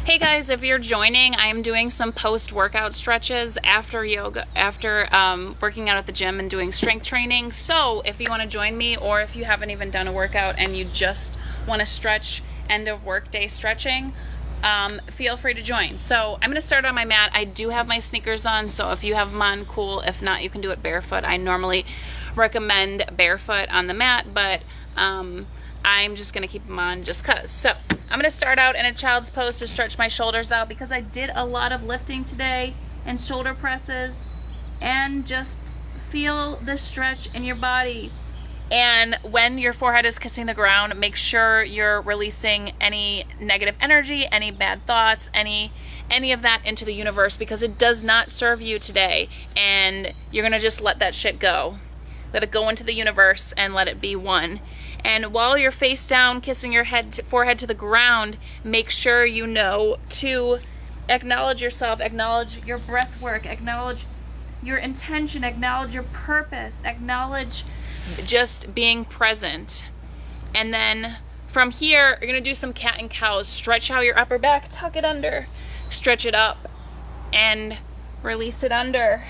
Hey guys, if you're joining, I'm doing some post-workout stretches after yoga, after working out at the gym and doing strength training. So if you want to join me, or if you haven't even done a workout and you just want to stretch end of workday stretching, feel free to join. So I'm going to start on my mat. I do have my sneakers on, so if you have them on, cool. If not, you can do it barefoot. I normally recommend barefoot on the mat, but I'm just going to keep them on just cause. So I'm going to start out in a child's pose to stretch my shoulders out because I did a lot of lifting today and shoulder presses, and just feel the stretch in your body. And when your forehead is kissing the ground, make sure you're releasing any negative energy, any bad thoughts, any of that into the universe, because it does not serve you today, and you're going to just let that shit go. Let it go into the universe and let it be one. And while you're face down, kissing your forehead to the ground, make sure you know to acknowledge yourself, acknowledge your breath work, acknowledge your intention, acknowledge your purpose, acknowledge just being present. And then from here, you're going to do some cat and cows. Stretch out your upper back, tuck it under, stretch it up, and release it under.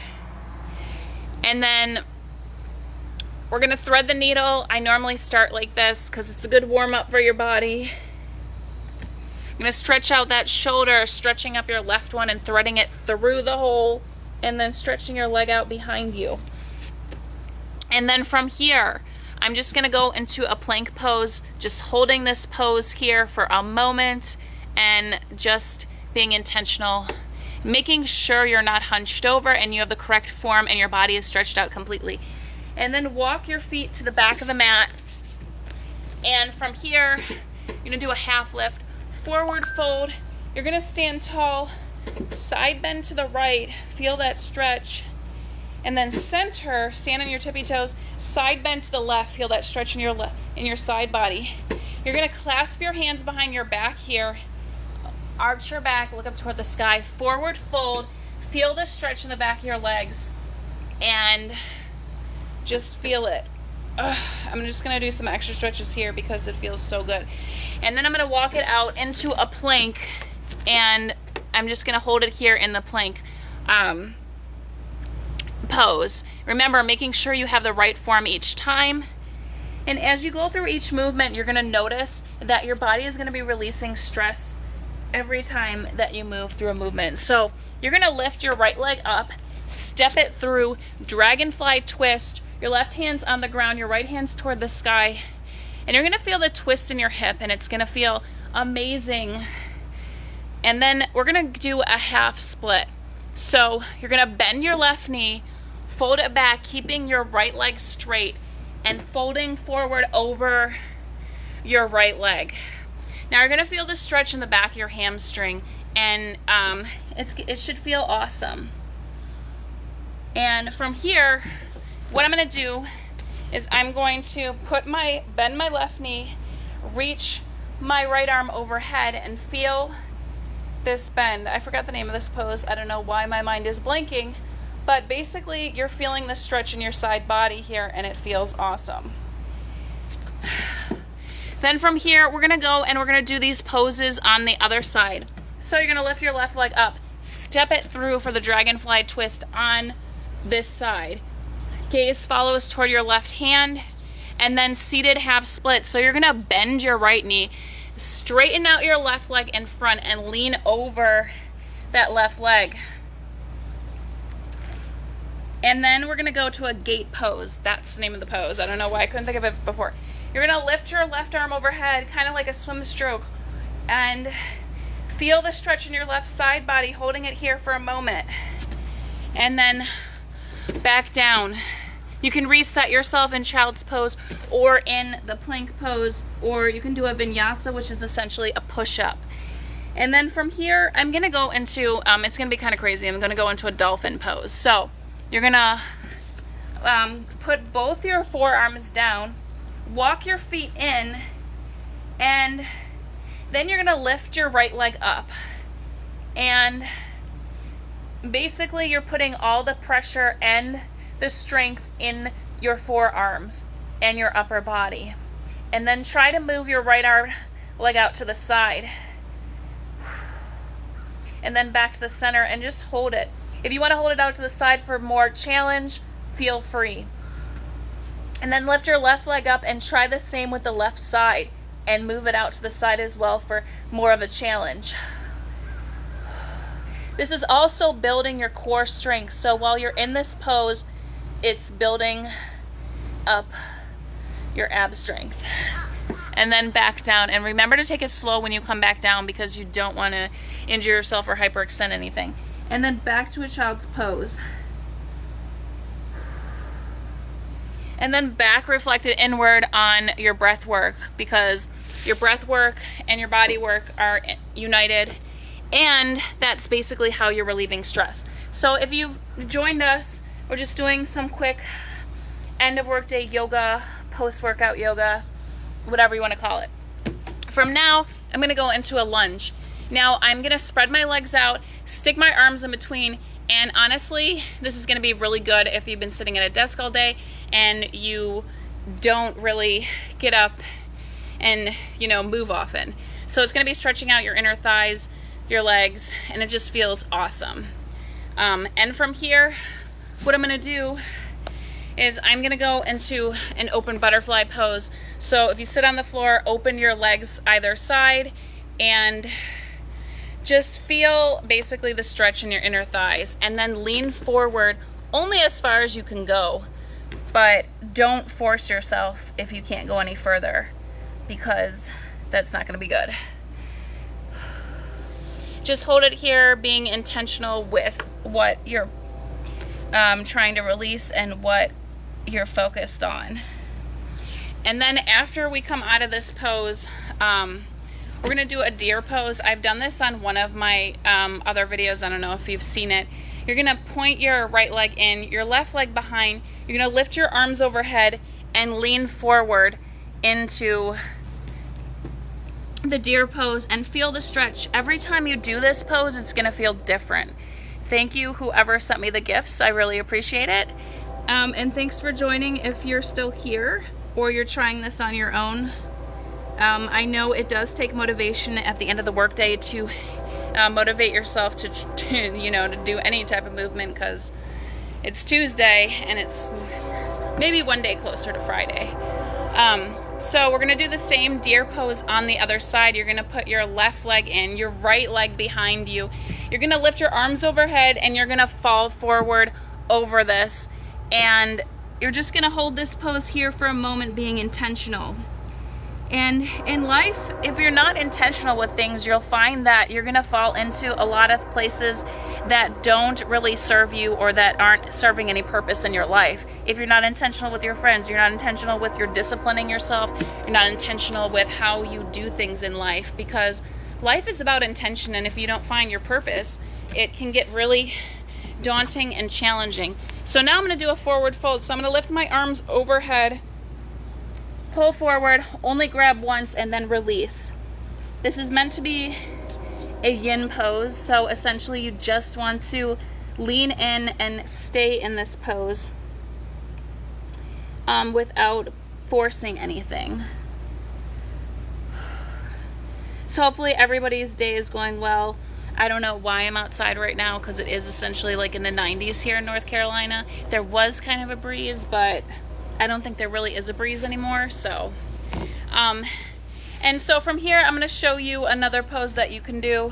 And then we're going to thread the needle. I normally start like this because it's a good warm-up for your body. I'm going to stretch out that shoulder, stretching up your left one and threading it through the hole, and then stretching your leg out behind you. And then from here, I'm just going to go into a plank pose, just holding this pose here for a moment and just being intentional, making sure you're not hunched over and you have the correct form and your body is stretched out completely. And then walk your feet to the back of the mat. And from here, you're gonna do a half lift, forward fold. You're gonna stand tall, side bend to the right, feel that stretch. And then center, stand on your tippy toes, side bend to the left, feel that stretch in your side body. You're gonna clasp your hands behind your back here, arch your back, look up toward the sky, forward fold, feel the stretch in the back of your legs, and just feel it. I'm just gonna do some extra stretches here because it feels so good. And then I'm gonna walk it out into a plank, and I'm just gonna hold it here in the plank pose. Remember, making sure you have the right form each time. And as you go through each movement, you're gonna notice that your body is gonna be releasing stress every time that you move through a movement. So you're gonna lift your right leg up, step it through, dragonfly twist. Your left hand's on the ground, your right hand's toward the sky, and you're gonna feel the twist in your hip, and it's gonna feel amazing. And then we're gonna do a half split. So you're gonna bend your left knee, fold it back, keeping your right leg straight, and folding forward over your right leg. Now you're gonna feel the stretch in the back of your hamstring, and it should feel awesome. And from here, what I'm going to do is I'm going to bend my left knee, reach my right arm overhead, and feel this bend. I forgot the name of this pose. I don't know why my mind is blanking, but basically you're feeling the stretch in your side body here, and it feels awesome. Then from here, we're going to go and we're going to do these poses on the other side. So you're going to lift your left leg up, step it through for the dragonfly twist on this side. Gaze follows toward your left hand, and then seated half split. So you're gonna bend your right knee, straighten out your left leg in front, and lean over that left leg. And then we're gonna go to a gate pose. That's the name of the pose. I don't know why I couldn't think of it before. You're gonna lift your left arm overhead, kind of like a swim stroke, and feel the stretch in your left side body, holding it here for a moment. And then back down. You can reset yourself in child's pose or in the plank pose, or you can do a vinyasa, which is essentially a push-up. And then from here, I'm gonna go into, it's gonna be kind of crazy, I'm gonna go into a dolphin pose. So you're gonna put both your forearms down, walk your feet in, and then you're gonna lift your right leg up. And basically, you're putting all the pressure and the strength in your forearms and your upper body. And then try to move your right arm leg out to the side. and then back to the center, and just hold it. If you want to hold it out to the side for more challenge, feel free. And then lift your left leg up and try the same with the left side, and move it out to the side as well for more of a challenge. This is also building your core strength. So while you're in this pose, it's building up your ab strength. And then back down. And remember to take it slow when you come back down, because you don't want to injure yourself or hyperextend anything. And then back to a child's pose. And then back reflected inward on your breath work, because your breath work and your body work are united, and that's basically how you're relieving stress. So if you've joined us, we're just doing some quick end of work day yoga, post-workout yoga, whatever you want to call it. From now, I'm going to go into a lunge. Now I'm going to spread my legs out, stick my arms in between, and honestly, this is going to be really good if you've been sitting at a desk all day and you don't really get up and, you know, move often. So it's going to be stretching out your inner thighs, your legs, and it just feels awesome. And from here, what I'm going to do is I'm going to go into an open butterfly pose. So if you sit on the floor, open your legs either side and just feel basically the stretch in your inner thighs, and then lean forward only as far as you can go, but don't force yourself if you can't go any further, because that's not going to be good. Just hold it here, being intentional with what you're trying to release and what you're focused on. And then after we come out of this pose, we're going to do a deer pose. I've done this on one of my other videos. I don't know if you've seen it. You're going to point your right leg in, your left leg behind. You're going to lift your arms overhead and lean forward into the deer pose and feel the stretch. Every time you do this pose, it's going to feel different. Thank you, whoever sent me the gifts. I really appreciate it. And thanks for joining if you're still here or you're trying this on your own. I know it does take motivation at the end of the workday to motivate yourself to you know, to do any type of movement, because it's Tuesday and it's maybe one day closer to Friday. So we're going to do the same deer pose on the other side. You're going to put your left leg in, your right leg behind you. You're going to lift your arms overhead and you're going to fall forward over this. And you're just going to hold this pose here for a moment, being intentional. And in life, if you're not intentional with things, you'll find that you're going to fall into a lot of places that don't really serve you or that aren't serving any purpose in your life. If you're not intentional with your friends, you're not intentional with your disciplining yourself, you're not intentional with how you do things in life, because life is about intention, and if you don't find your purpose, it can get really daunting and challenging. So now I'm going to do a forward fold. So I'm going to lift my arms overhead, pull forward, only grab once, and then release. This is meant to be a yin pose, so essentially you just want to lean in and stay in this pose without forcing anything. So hopefully everybody's day is going well. I don't know why I'm outside right now, because it is essentially like in the 90s here in North Carolina. There was kind of a breeze, but I don't think there really is a breeze anymore. So and so from here I'm going to show you another pose that you can do.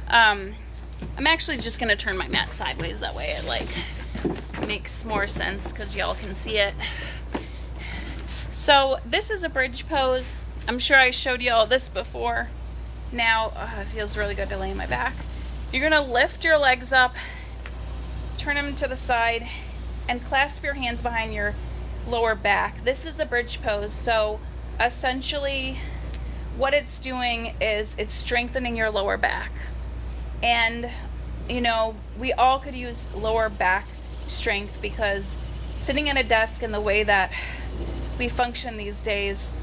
I'm actually just going to turn my mat sideways, that way it like makes more sense because y'all can see it. So this is a bridge pose. I'm sure I showed y'all this before. Now it feels really good to lay on my back. You're going to lift your legs up, turn them to the side, and clasp your hands behind your lower back. This is a bridge pose, so essentially what it's doing is it's strengthening your lower back. And you know, we all could use lower back strength, because sitting at a desk in the way that we function these days,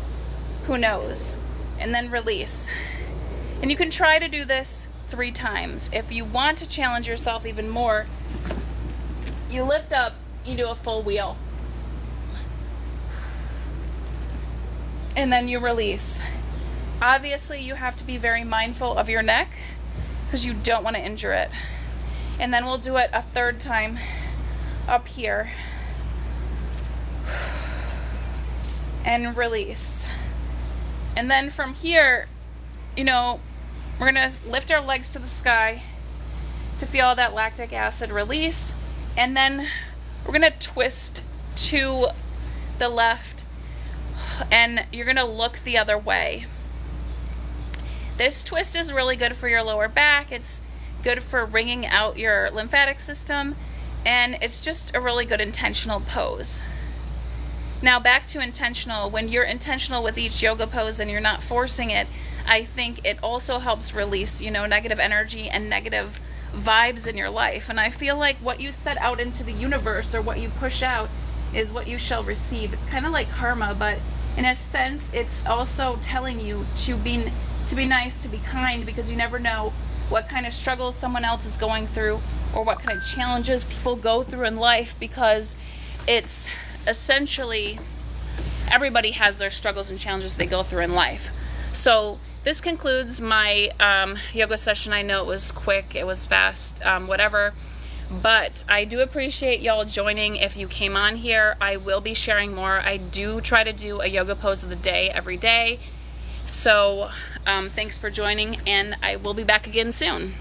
who knows? And then release. And you can try to do this 3 times. If you want to challenge yourself even more, you lift up, you do a full wheel, and then you release. Obviously you have to be very mindful of your neck because you don't want to injure it. And then we'll do it a third time up here. And release. And then from here, you know, we're going to lift our legs to the sky to feel all that lactic acid release. And then we're going to twist to the left, and you're going to look the other way. This twist is really good for your lower back. It's good for wringing out your lymphatic system, and it's just a really good intentional pose. Now back to intentional. When you're intentional with each yoga pose and you're not forcing it, I think it also helps release, you know, negative energy and negative vibes in your life. And I feel like what you set out into the universe, or what you push out, is what you shall receive. It's kind of like karma, but in a sense it's also telling you to be nice, to be kind, because you never know what kind of struggles someone else is going through, or what kind of challenges people go through in life, because it's essentially everybody has their struggles and challenges they go through in life. So this concludes my yoga session. I know it was quick, it was fast, whatever, but I do appreciate y'all joining. If you came on here, I will be sharing more. I do try to do a yoga pose of the day every day. So thanks for joining, and I will be back again soon.